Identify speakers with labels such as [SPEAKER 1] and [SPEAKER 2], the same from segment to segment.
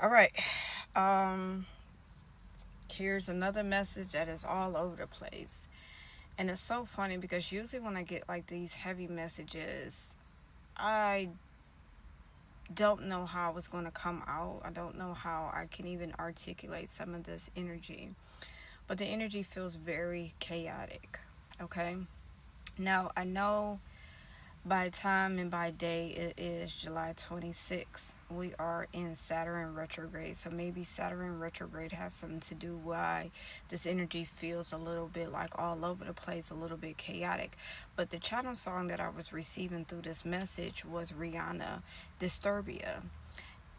[SPEAKER 1] All right. Um, Here's another message that is all over the place. And it's so funny because usually when I get like these heavy messages, I don't know how it's going to come out. I don't know how I can even articulate some of this energy. But the energy feels very chaotic. Okay? Now, I know by time and by day it is July 26th. We are in Saturn retrograde. So maybe Saturn retrograde has something to do why this energy feels a little bit like all over the place, a little bit chaotic. But the channel song that I was receiving through this message was Rihanna, Disturbia.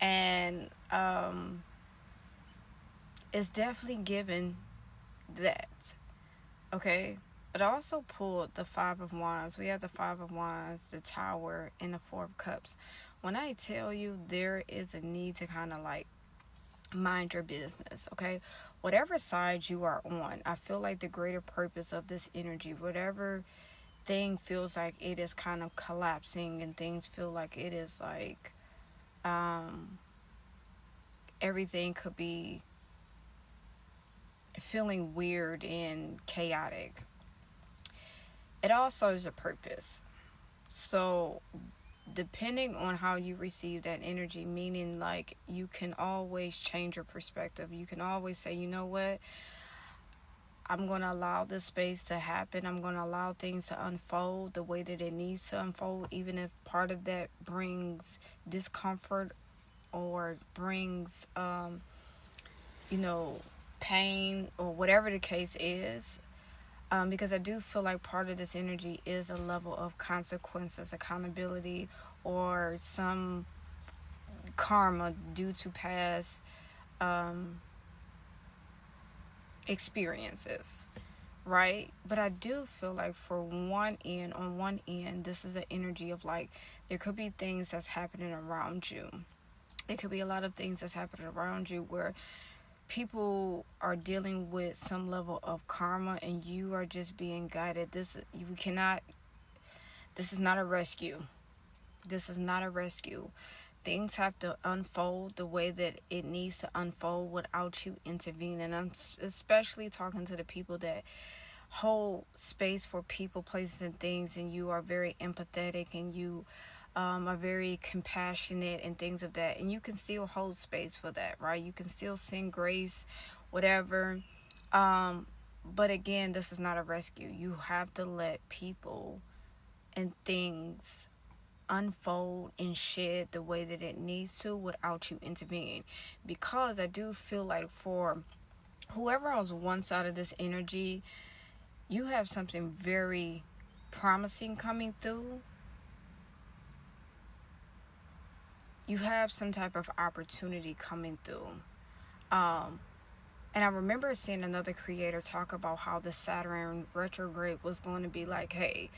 [SPEAKER 1] And it's definitely given that. Okay? It also pulled the Five of Wands. We have the Five of Wands, the Tower, and the Four of Cups. When I tell you there is a need to kind of like mind your business, okay? Whatever side you are on, I feel like the greater purpose of this energy, whatever thing feels like it is kind of collapsing and things feel like it is like um, everything could be feeling weird and chaotic. It all serves a purpose. So depending on how you receive that energy, meaning like you can always change your perspective. You can always say, you know what, I'm going to allow this space to happen. I'm going to allow things to unfold the way that it needs to unfold, even if part of that brings discomfort or brings you know pain or whatever the case is. Because I do feel like part of this energy is a level of consequences, accountability, or some karma due to past um, experiences, right? But I do feel like on one end, this is an energy of like there could be things that's happening around you. It could be a lot of things that's happening around you where people are dealing with some level of karma and you are just being guided. You cannot. This is not a rescue. This is not a rescue. Things have to unfold the way that it needs to unfold without you intervening. I'm especially talking to the people that hold space for people, places, and things, and you are very empathetic and you are very compassionate and things of that. And you can still hold space for that, right? You can still sing grace, whatever. Um, but again, this is not a rescue. You have to let people and things unfold and shed the way that it needs to without you intervening. Because I do feel like for whoever else one side of this energy, you have something very promising coming through. You have some type of opportunity coming through. Um, and I remember seeing another creator talk about how the Saturn retrograde was going to be like, hey,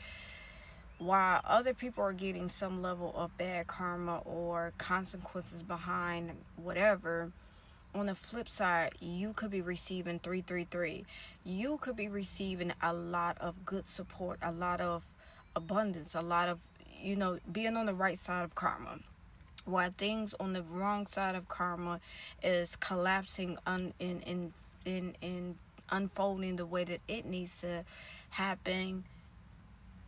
[SPEAKER 1] while other people are getting some level of bad karma or consequences behind whatever, on the flip side, you could be receiving 333. You could be receiving a lot of good support, a lot of abundance, a lot of, being on the right side of karma. While things on the wrong side of karma is collapsing in unfolding the way that it needs to happen,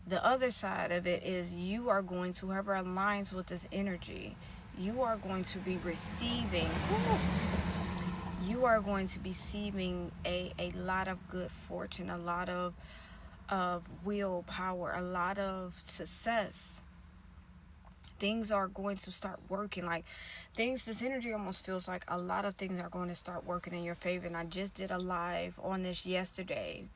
[SPEAKER 1] the other side of it is you are going to, whoever aligns with this energy, you are going to be receiving you are going to be receiving a lot of good fortune, a lot of willpower, a lot of success. Things are going to start working. Like things, this energy almost feels like a lot of things are going to start working in your favor. And I just did a live on this yesterday,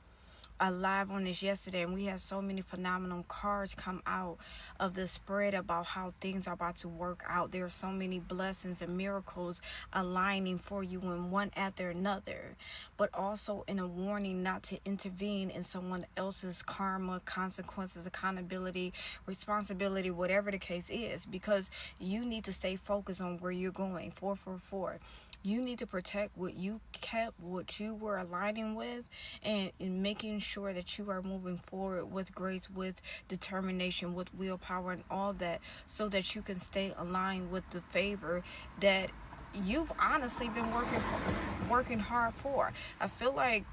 [SPEAKER 1] and we had so many phenomenal cards come out of the spread about how things are about to work out. There are so many blessings and miracles aligning for you in one after another, but also in a warning not to intervene in someone else's karma, consequences, accountability, responsibility, whatever the case is, because you need to stay focused on where you're going. 444, you need to protect what you kept, what you were aligning with, and in making sure that you are moving forward with grace, with determination, with willpower, and all that, so that you can stay aligned with the favor that you've honestly been working hard for. I feel like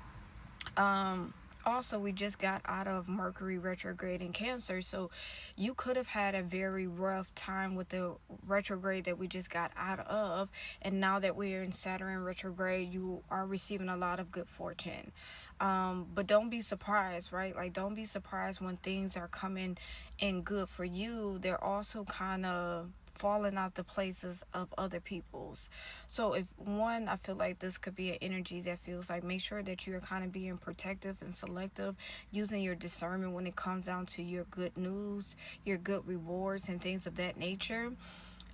[SPEAKER 1] also we just got out of Mercury retrograde in Cancer, so you could have had a very rough time with the retrograde that we just got out of, and now that we're in Saturn retrograde, you are receiving a lot of good fortune. But don't be surprised, right? Like, don't be surprised when things are coming in good for you. They're also kind of falling out the places of other people's. So if one, I feel like this could be an energy that feels like, make sure that you're kind of being protective and selective, using your discernment when it comes down to your good news, your good rewards, and things of that nature.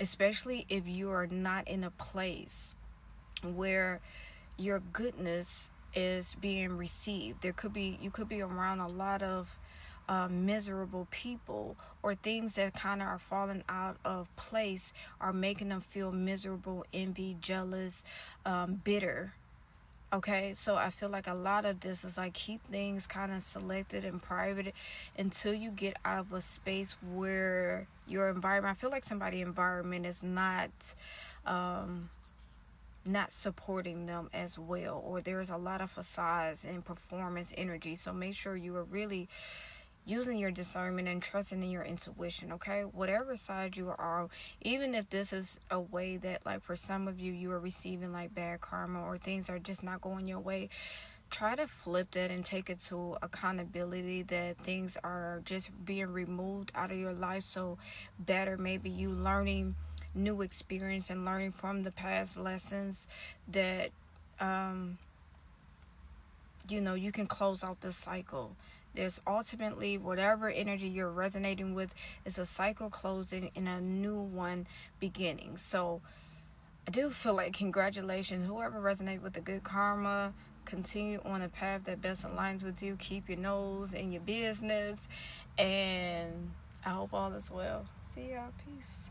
[SPEAKER 1] Especially if you are not in a place where your goodness is being received. You could be around a lot of miserable people, or things that kind of are falling out of place are making them feel miserable, envy, jealous, bitter. Okay, so I feel like a lot of this is like, keep things kind of selected and private until you get out of a space where your environment, I feel like somebody's environment is um, not supporting them as well, or there's a lot of facades and performance energy. So make sure you are really using your discernment and trusting in your intuition. Okay, whatever side you are, even if this is a way that, like, for some of you, you are receiving like bad karma, or things are just not going your way, try to flip that and take it to accountability, that things are just being removed out of your life. So better, maybe you learning new experience and learning from the past lessons, that you can close out this cycle. There's ultimately, whatever energy you're resonating with, is a cycle closing and a new one beginning. So I do feel like, congratulations, whoever resonates with the good karma. Continue on a path that best aligns with you. Keep your nose in your business, and I hope all is well. See y'all. Peace.